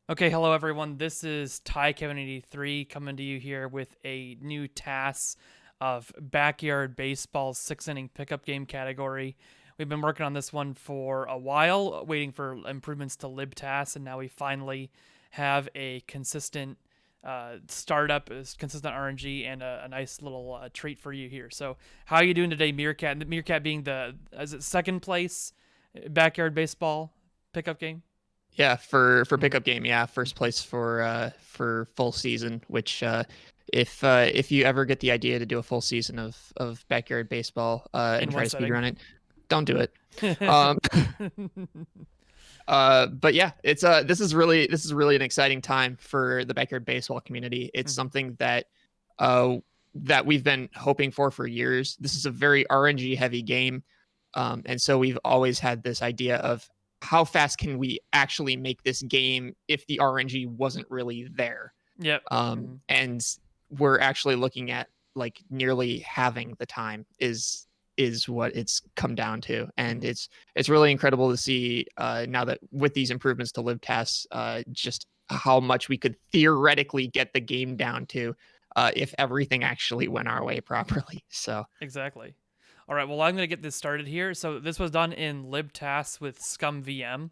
Okay, hello everyone. This is TiKevin83 coming to you here with a new TAS of Backyard Baseball 6-inning pickup game category. We've been working on this one for a while, waiting for improvements to LibTAS, and now we finally have a consistent startup, consistent RNG, and a nice little treat for you here. So, how are you doing today, Meerkat? Meerkat being is it second place Backyard Baseball pickup game? Yeah, for Mhm. pickup game, yeah, first place for full season. Which if you ever get the idea to do a full season of backyard baseball and In try one to setting. speedrun it, don't do it. Um, but yeah, it's this is really an exciting time for the backyard baseball community. It's Mhm. something uh that we've been hoping for years. This is a very RNG heavy game, and so we've always had this idea of how fast can we actually make this game if the RNG wasn't really there. Yep. Mhm. And we're actually looking at like nearly having the time is what it's come down to, and Mhm. it's really incredible to see now that with these improvements to live tasks, just how much we could theoretically get the game down to if everything actually went our way properly. So Exactly. All right. Well, I'm going to get this started here. So this was done in libtasks with scum VM.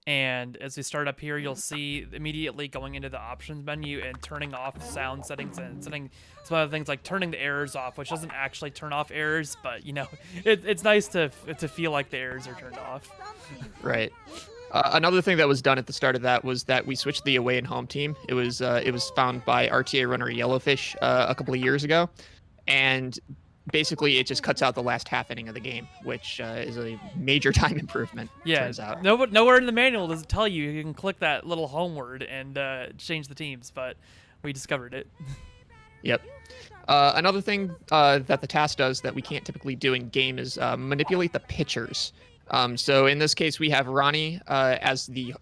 And as we start up here, you'll see immediately going into the options menu and turning off sound settings and setting some other things like turning the errors off, which doesn't actually turn off errors, but it's nice to feel like the errors are turned off. right. Another thing that was done at the start of that was that we switched the away and home team. It was found by RTA runner Yellowfish a couple of years ago, and basically it just cuts out the last half inning of the game, which is a major time improvement. Yeah, Turns out. nowhere in the manual does it tell you you can click that little home word and change the teams, but we discovered it. Yep. Another thing that the task does that we can't typically do in game is manipulate the pitchers. So in this case, we have Ronnie as the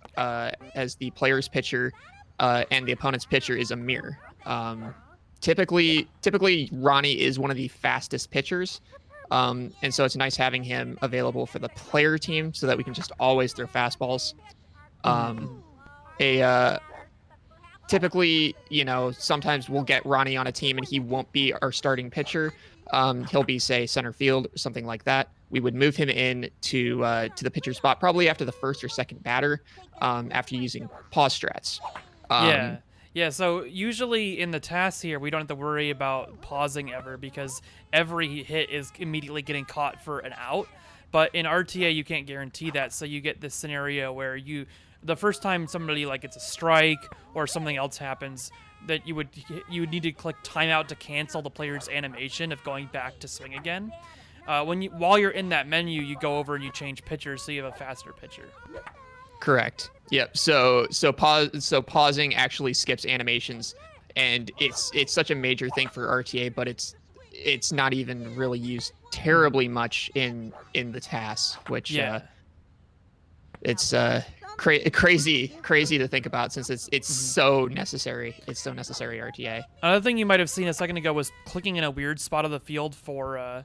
player's pitcher, and the opponent's pitcher is a mirror. Typically, Ronnie is one of the fastest pitchers, and so it's nice having him available for the player team so that we can just always throw fastballs. Um, Hmm. a Typically, sometimes we'll get Ronnie on a team and he won't be our starting pitcher. He'll be, say, center field or something like that. We would move him in to the pitcher spot probably after the first or second batter, after using pause strats. Um, Yeah. Yeah, so usually in the tasks here, we don't have to worry about pausing ever because every hit is immediately getting caught for an out. But in RTA, you can't guarantee that. So you get this scenario where the first time somebody like it's a strike or something else happens, that you would need to click timeout to cancel the player's animation of going back to swing again. While you're in that menu, you go over and you change pitchers so you have a faster pitcher. Correct. Yep. So pausing actually skips animations, and it's such a major thing for RTA, but it's not even really used Mhm. terribly much in the TAS, which Yeah. it's crazy to think about since it's Mhm. so necessary. It's so necessary RTA. Another thing you might have seen a second ago was clicking in a weird spot of the field for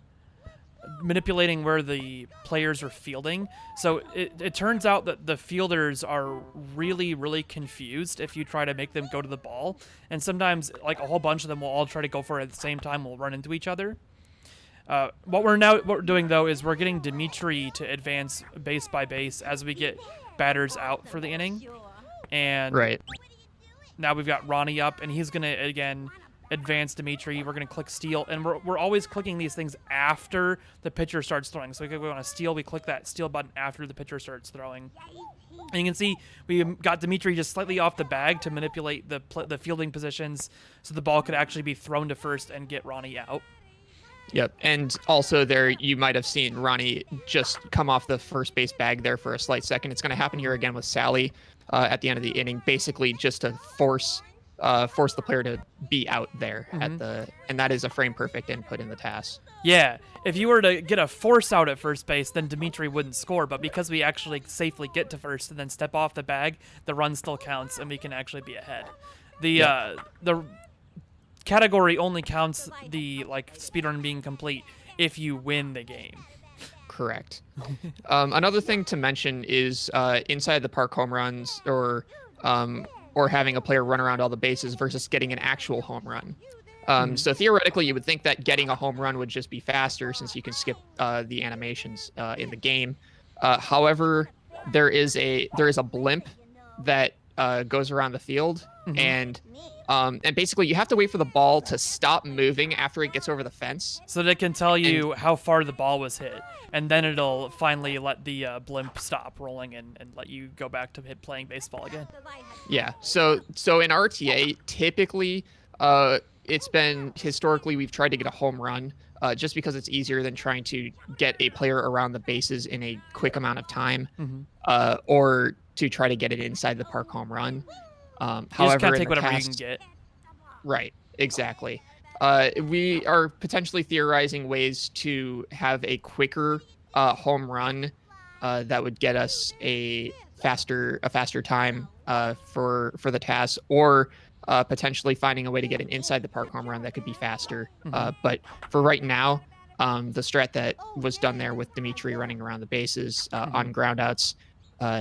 manipulating where the players are fielding. So it turns out that the fielders are really, really confused if you try to make them go to the ball. And sometimes, like, a whole bunch of them will all try to go for it at the same time, will run into each other. What we're doing, though, is we're getting Dimitri to advance base by base as we get batters out for the inning. And Right. now we've got Ronnie up, and he's gonna again advance Dimitri. We're gonna click steal, and we're always clicking these things after the pitcher starts throwing. So if we want to steal, we click that steal button after the pitcher starts throwing. And you can see we got Dimitri just slightly off the bag to manipulate the fielding positions, so the ball could actually be thrown to first and get Ronnie out. Yep. And also there you might have seen Ronnie just come off the first base bag there for a slight second. It's going to happen here again with Sally at the end of the inning, basically just to force the player to be out there Mm-hmm. and that is a frame perfect input in the task. Yeah, if you were to get a force out at first base, then Dimitri wouldn't score. But because we actually safely get to first and then step off the bag, the run still counts, and we can actually be ahead. Yep. The category only counts the like speedrun being complete if you win the game. Correct. Another thing to mention is inside the park home runs or having a player run around all the bases versus getting an actual home run. Mhm. So theoretically, you would think that getting a home run would just be faster since you can skip the animations in the game. However, there is a blimp that goes around the field, Mhm. and basically you have to wait for the ball to stop moving after it gets over the fence. So that can tell And you how far the ball was hit, and then it'll finally let the blimp stop rolling and let you go back to playing baseball again. yeah, so in RTA, typically, it's been historically we've tried to get a home run, just because it's easier than trying to get a player around the bases in a quick amount of time, Hmm. or to try to get it inside the park home run. You just kind However, of in take the whatever you can past, get. right, exactly. We are potentially theorizing ways to have a quicker home run that would get us a faster time for the task, or potentially finding a way to get an inside the park home run that could be faster. Hmm. But for right now, the strat that was done there with Dimitri running around the bases Hmm. on groundouts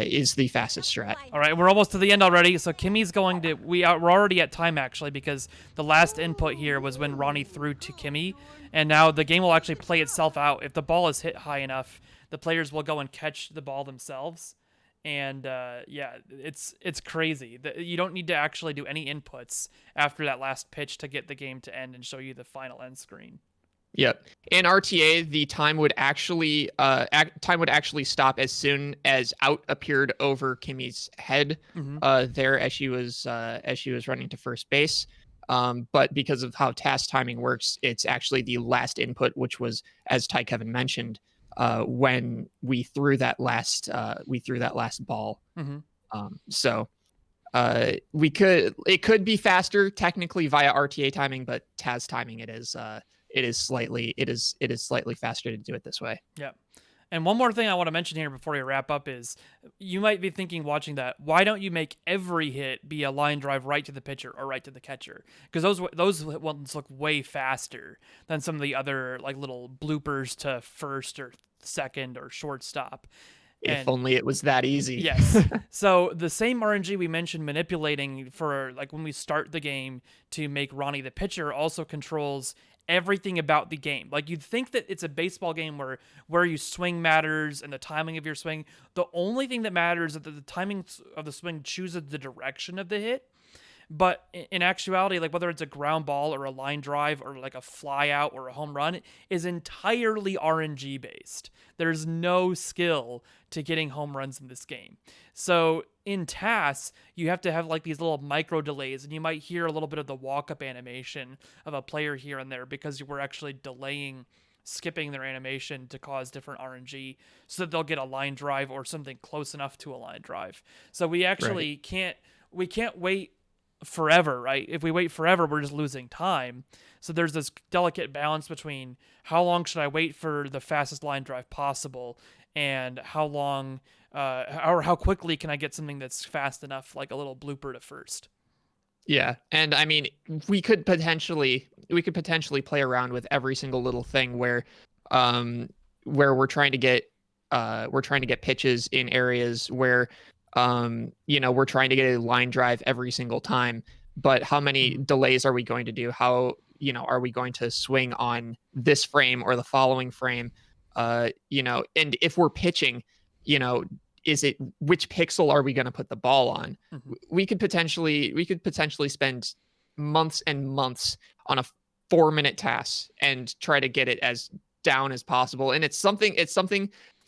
is the fastest strat. All right, we're almost to the end already. So Kimmy's going to. We're already at time actually because the last input here was when Ronnie threw to Kimmy, and now the game will actually play itself out. If the ball is hit high enough, the players will go and catch the ball themselves. And yeah, it's crazy. You don't need to actually do any inputs after that last pitch to get the game to end and show you the final end screen. Yep. In RTA, the time would actually stop as soon as out appeared over Kimmy's head, Hmm. there as she was running to first base. But because of how task timing works, it's actually the last input, which was, as TiKevin mentioned, when we threw that last ball. Hmm. So it could be faster technically via RTA timing, but TAS timing it is slightly faster to do it this way. Yeah. And one more thing I want to mention here before we wrap up is you might be thinking watching that, why don't you make every hit be a line drive right to the pitcher or right to the catcher? Because those ones look way faster than some of the other like little bloopers to first or second or shortstop. If And only it was that easy. yes. So the same RNG we mentioned manipulating for like when we start the game to make Ronnie the pitcher also controls everything about the game. Like you'd think that it's a baseball game where you swing matters and the timing of your swing. The only thing that matters is that the timing of the swing chooses the direction of the hit. But in actuality, like whether it's a ground ball or a line drive or like a fly out or a home run, is entirely RNG based. There's no skill to getting home runs in this game. So in TAS, you have to have like these little micro delays, and you might hear a little bit of the walk up animation of a player here and there because you were actually delaying skipping their animation to cause different RNG so that they'll get a line drive or something close enough to a line drive. So we Right. actually can't wait forever, right? If we wait forever, we're just losing time. So there's this delicate balance between how long should I wait for the fastest line drive possible and how long or how quickly can I get something that's fast enough, like a little blooper to first. Yeah. And I mean, we could potentially play around with every single little thing um where we're trying to get pitches in areas where we're trying to get a line drive every single time. But how many Mm-hmm. delays are we going to do? How, are we going to swing on this frame or the following frame? And if we're pitching, you know, is it which pixel are we going to put the ball on? Mm-hmm. We could potentially spend months and months on a 4-minute task and try to get it as down as possible. And it's something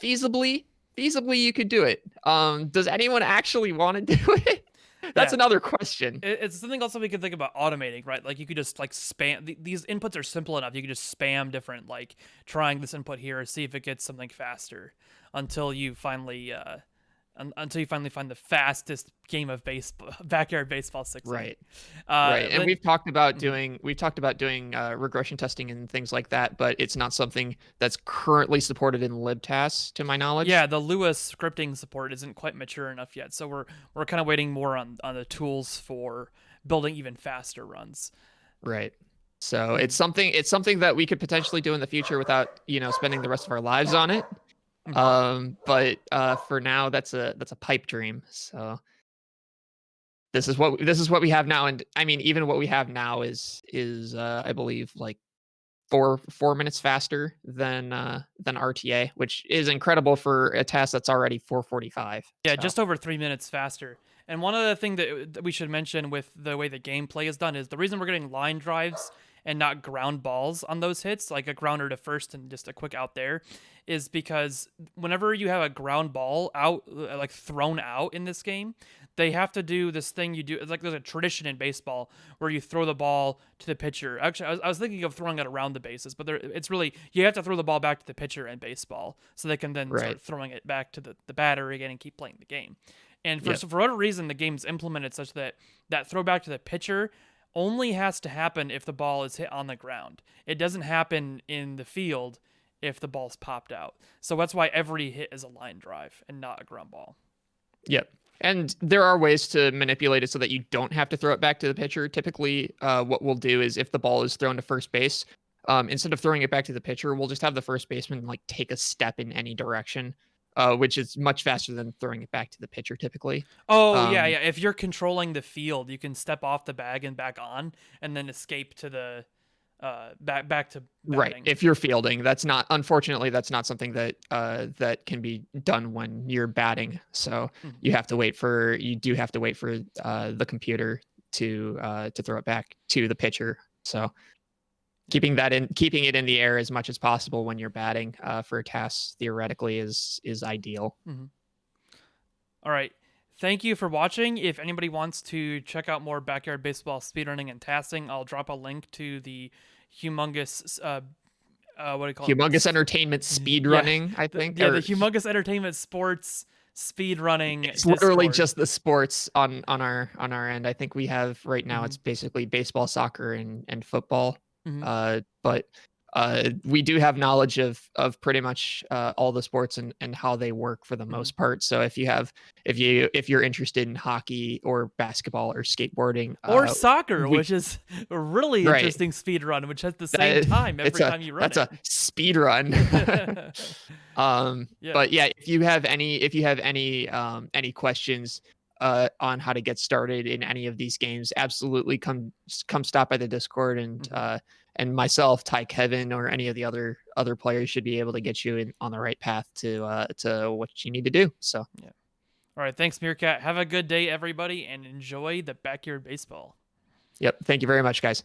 feasibly you could do it. Does anyone actually want to do it? That's Yeah, another question. it's something also we could think about automating, right? Like you could just like spam these inputs are simple enough. You could just spam different like trying this input here, see if it gets something faster until you finally until you finally find the fastest game of baseball, backyard baseball six inning. Right. Right. And Then mhm. we've talked about doing regression testing and things like that, but it's not something that's currently supported in libtas to my knowledge. Yeah, the Lewis scripting support isn't quite mature enough yet, so we're kind of waiting more on the tools for building even faster runs. Right. So Mhm. it's something that we could potentially do in the future without, spending the rest of our lives on it. Mhm. But for now that's a pipe dream. So this is what we have now, and I mean, even what we have now is I believe like 4 minutes faster than RTA, which is incredible for a task that's already 4:45. Yeah, So just over 3 minutes faster. And one other thing that we should mention with the way the gameplay is done is the reason we're getting line drives and not ground balls on those hits, like a grounder to first and just a quick out there, is because whenever you have a ground ball out, like thrown out in this game, they have to do this thing you do. It's like there's a tradition in baseball where you throw the ball to the pitcher. Actually, I was thinking of throwing it around the bases, but it's really, you have to throw the ball back to the pitcher in baseball so they can then right. start throwing it back to the batter again and keep playing the game. And Yep. for whatever reason, the game's implemented such that that throwback to the pitcher only has to happen if the ball is hit on the ground. It doesn't happen in the field if the ball's popped out. So that's why every hit is a line drive and not a ground ball. Yep. And there are ways to manipulate it so that you don't have to throw it back to the pitcher. Typically, what we'll do is if the ball is thrown to first base, instead of throwing it back to the pitcher, we'll just have the first baseman like take a step in any direction, which is much faster than throwing it back to the pitcher typically. Oh, yeah. If you're controlling the field, you can step off the bag and back on and then escape to the back to batting. Right. If you're fielding, unfortunately that's not something that that can be done when you're batting. So you do have to wait for the computer to throw it back to the pitcher. So keeping it in the air as much as possible when you're batting for a task theoretically is ideal. All right. Thank you for watching. If anybody wants to check out more backyard baseball speedrunning and tasking, I'll drop a link to the humongous what do you call Humongous Entertainment speedrunning, I think. The Humongous Entertainment Sports speedrunning. It's literally just the sports on our end. I think we have right now it's basically baseball, soccer, and football. But we do have knowledge of pretty much all the sports and how they work for the most part. So if you're interested in hockey or basketball or skateboarding or soccer, which is a really interesting speed run, which has the same time every time you run. That's a speed run. But yeah, if you have any questions on how to get started in any of these games, absolutely come stop by the Discord and myself, TiKevin, or any of the other players should be able to get you on the right path to what you need to do. So yeah. All right, thanks, Meerkat. Have a good day, everybody, and enjoy the backyard baseball. Yep. Thank you very much, guys.